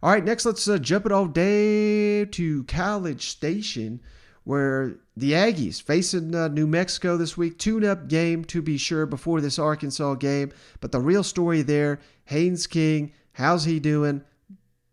All right, next let's jump it all day to College Station, where the Aggies facing New Mexico this week. Tune-up game, to be sure, before this Arkansas game. But the real story there, Haynes King, how's he doing?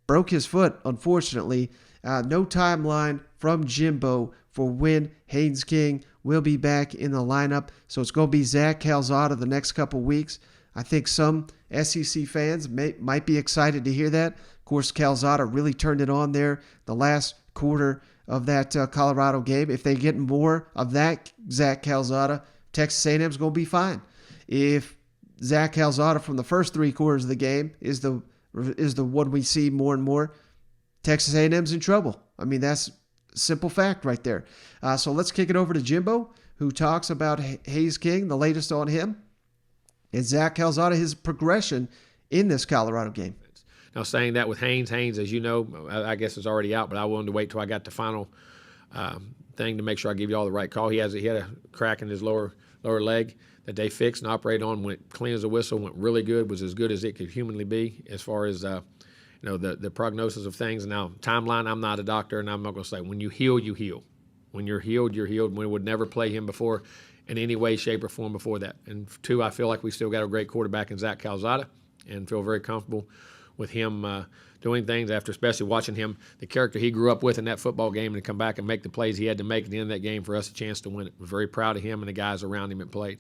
Broke his foot, unfortunately. No timeline from Jimbo for when Haynes King will be back in the lineup. So it's going to be Zach Calzada the next couple weeks. I think some SEC fans might be excited to hear that. Of course, Calzada really turned it on there the last quarter of that Colorado game. If they get more of that Zach Calzada, Texas A&M is going to be fine. If Zach Calzada from the first three quarters of the game is the one we see more and more, Texas A&M's in trouble. I mean, that's a simple fact right there. So let's kick it over to Jimbo, who talks about Haynes King, the latest on him, and Zach Calzada, his progression in this Colorado game. Now, saying that with Haynes, as you know, I guess is already out, but I wanted to wait till I got the final thing to make sure I give you all the right call. He had a crack in his lower leg that they fixed and operated on, went clean as a whistle, went really good, was as good as it could humanly be as far as the prognosis of things. Now, timeline, I'm not a doctor, and I'm not going to say when you heal, you heal. When you're healed, you're healed. We would never play him before in any way, shape, or form before that. And two, I feel like we still got a great quarterback in Zach Calzada and feel very comfortable with him doing things after especially watching him, the character he grew up with in that football game, and to come back and make the plays he had to make at the end of that game for us a chance to win it. We're very proud of him and the guys around him that played.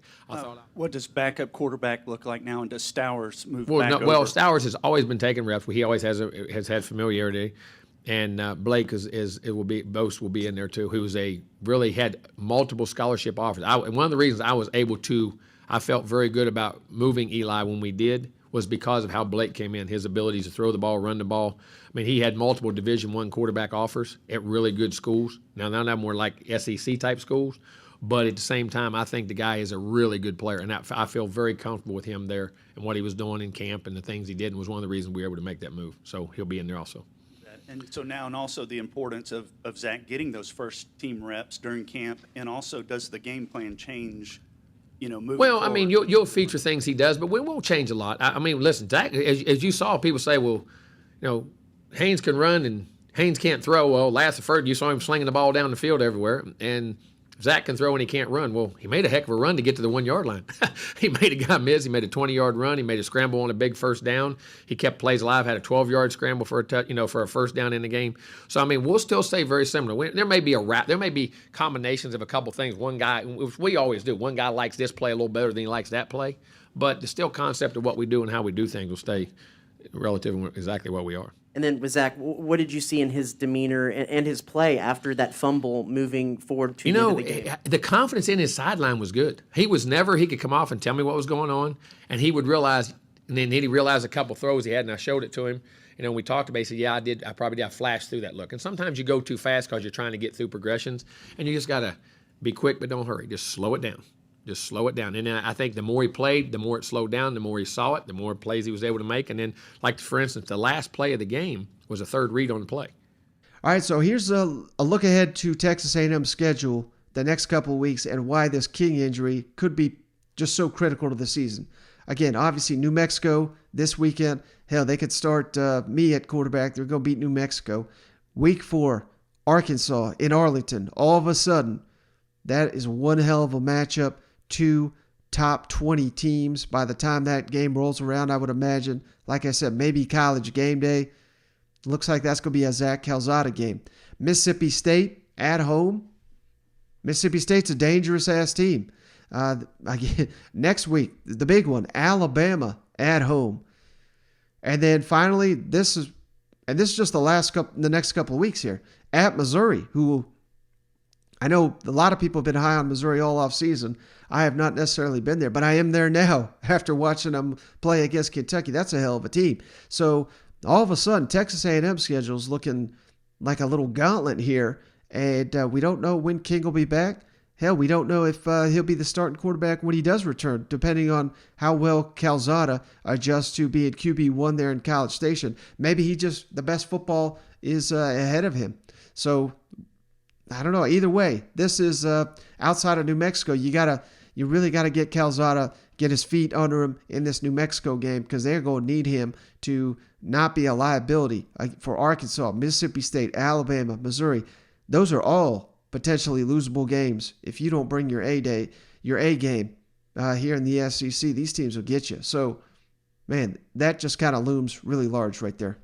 What does backup quarterback look like now, and does Stowers move back over? Well, Stowers has always been taking reps. He always has had familiarity. And Blake will be in there too, who really had multiple scholarship offers. And one of the reasons I felt very good about moving Eli when we did was because of how Blake came in, his abilities to throw the ball, run the ball. I mean, he had multiple Division I quarterback offers at really good schools. Now, none of them were like SEC-type schools, but at the same time, I think the guy is a really good player, and I feel very comfortable with him there and what he was doing in camp and the things he did, and was one of the reasons we were able to make that move. So he'll be in there also. And so now, and also the importance of Zach getting those first team reps during camp, and also does the game plan change, moving forward? I mean, you'll feature things he does, but we won't change a lot. I mean, listen, Zach, as you saw, people say, well, Haynes can run and Haynes can't throw. Well, last deferred, you saw him slinging the ball down the field everywhere, and Zach can throw and he can't run. Well, he made a heck of a run to get to the 1 yard line. He made a guy miss. He made a 20-yard run. He made a scramble on a big first down. He kept plays alive. Had a 12-yard scramble for a first down in the game. So I mean, we'll still stay very similar. There may be there may be combinations of a couple things. One guy, which we always do. One guy likes this play a little better than he likes that play, but the still concept of what we do and how we do things will stay relative to exactly what we are. And then with Zach, what did you see in his demeanor and his play after that fumble moving forward to the end of the game? The confidence in his sideline was good. He could come off and tell me what was going on, and he would realize, and then he'd realize a couple throws he had, and I showed it to him. We talked about it. He said, yeah, I did. I probably did. I flashed through that look. And sometimes you go too fast because you're trying to get through progressions, and you just got to be quick but don't hurry. Just slow it down. Just slow it down. And then I think the more he played, the more it slowed down, the more he saw it, the more plays he was able to make. And then, like, for instance, the last play of the game was a third read on the play. All right, so here's a look ahead to Texas A&M's schedule the next couple of weeks and why this King injury could be just so critical to the season. Again, obviously, New Mexico this weekend. Hell, they could start me at quarterback. They're going to beat New Mexico. Week 4, Arkansas in Arlington. All of a sudden, that is one hell of a matchup. 2 top 20 teams by the time that game rolls around, I would imagine. Like I said, maybe College game day. Looks like that's going to be a Zach Calzada game. Mississippi State at home. Mississippi State's a dangerous-ass team. Next week, the big one, Alabama at home. And then finally, this is just the next couple of weeks here, at Missouri, who I know a lot of people have been high on Missouri all off season. I have not necessarily been there, but I am there now after watching them play against Kentucky. That's a hell of a team. So all of a sudden, Texas A&M schedule is looking like a little gauntlet here, and we don't know when King will be back. Hell, we don't know if he'll be the starting quarterback when he does return, depending on how well Calzada adjusts to being QB1 there in College Station. Maybe the best football is ahead of him. So I don't know. Either way, this is outside of New Mexico. You really got to get Calzada, get his feet under him in this New Mexico game, because they're going to need him to not be a liability for Arkansas, Mississippi State, Alabama, Missouri. Those are all potentially losable games if you don't bring your A game here in the SEC. These teams will get you. So, man, that just kind of looms really large right there.